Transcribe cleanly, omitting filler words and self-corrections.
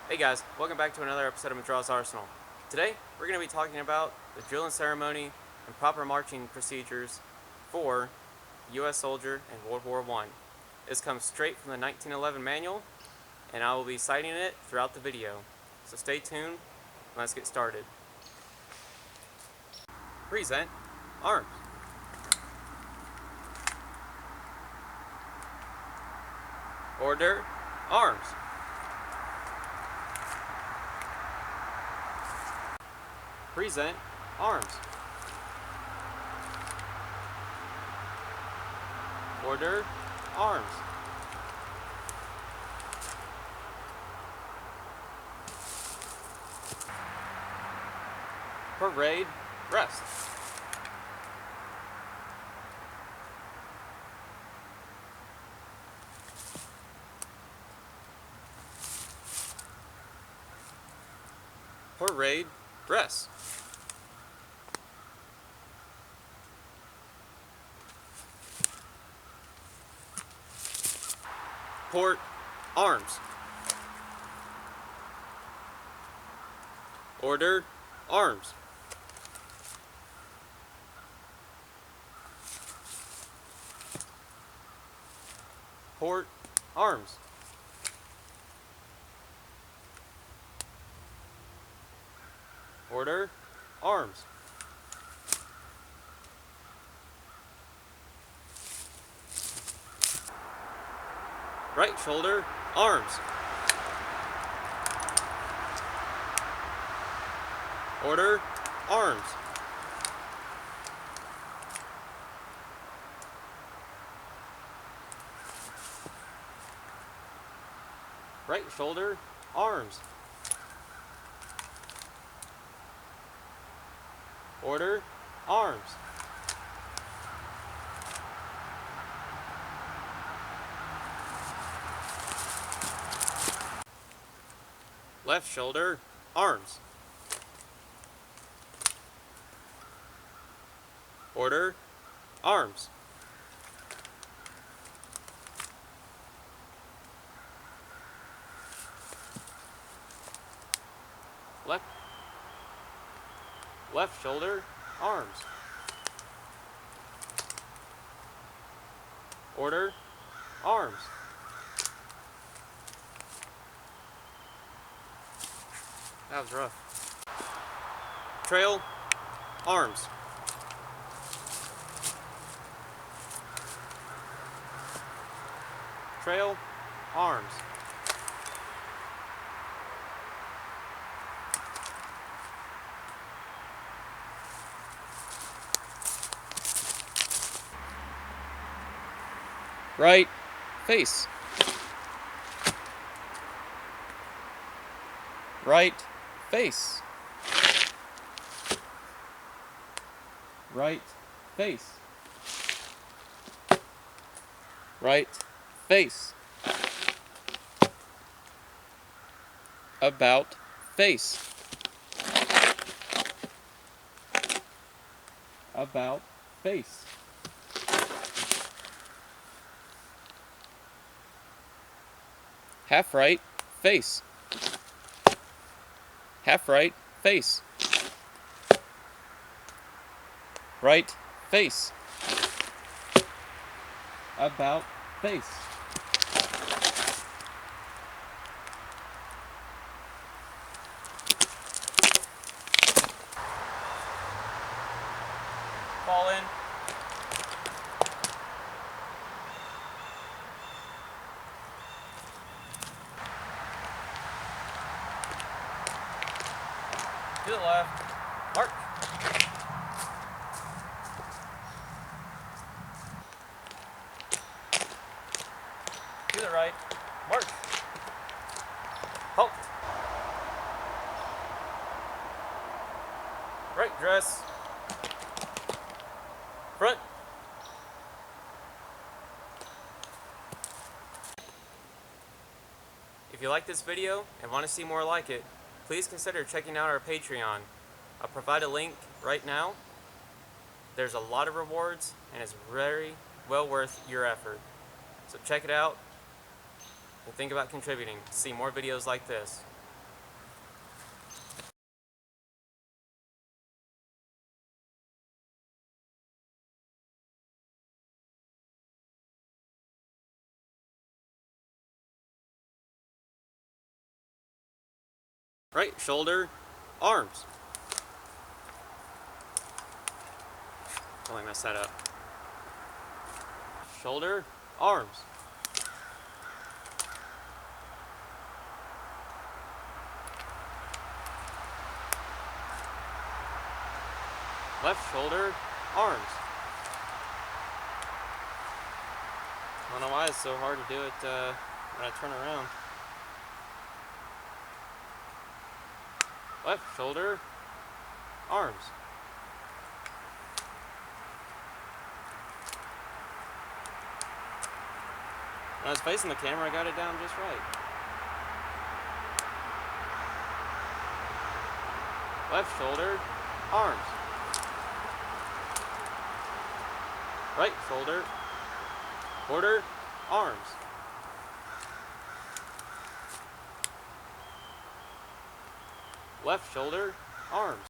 Hey guys, welcome back to another episode of Madras Arsenal. Today, we're going to be talking about the drill and ceremony and proper marching procedures for U.S. soldier in World War I. This comes straight from the 1911 manual, and I will be citing it throughout the video. So stay tuned, and let's get started. Present arms. Order arms. Present arms. Order arms. Parade rest. Parade rest. Port arms. Order arms. Port arms. Order arms. Right shoulder arms. Order arms. Right shoulder arms. Order arms. Left shoulder arms. Order arms. Left shoulder arms. Order arms. That was rough. Trail arms. Trail arms. Right face. Right face. Right face. Right face. About face. About face. Half right face. Half right face. Right face. About face. Fall in. To the left. March. To the right. March. Halt. Right dress. Front. If you like this video and want to see more like it, please consider checking out our Patreon. I'll provide a link right now. There's a lot of rewards and it's very well worth your effort. So check it out and think about contributing to see more videos like this. Right shoulder, arms. Totally messed that up. Shoulder, arms. Left shoulder, arms. I don't know why it's so hard to do it when I turn around. Left shoulder, arms. When I was facing the camera, I got it down just right. Left shoulder, arms. Right shoulder, quarter, arms. Left shoulder, arms.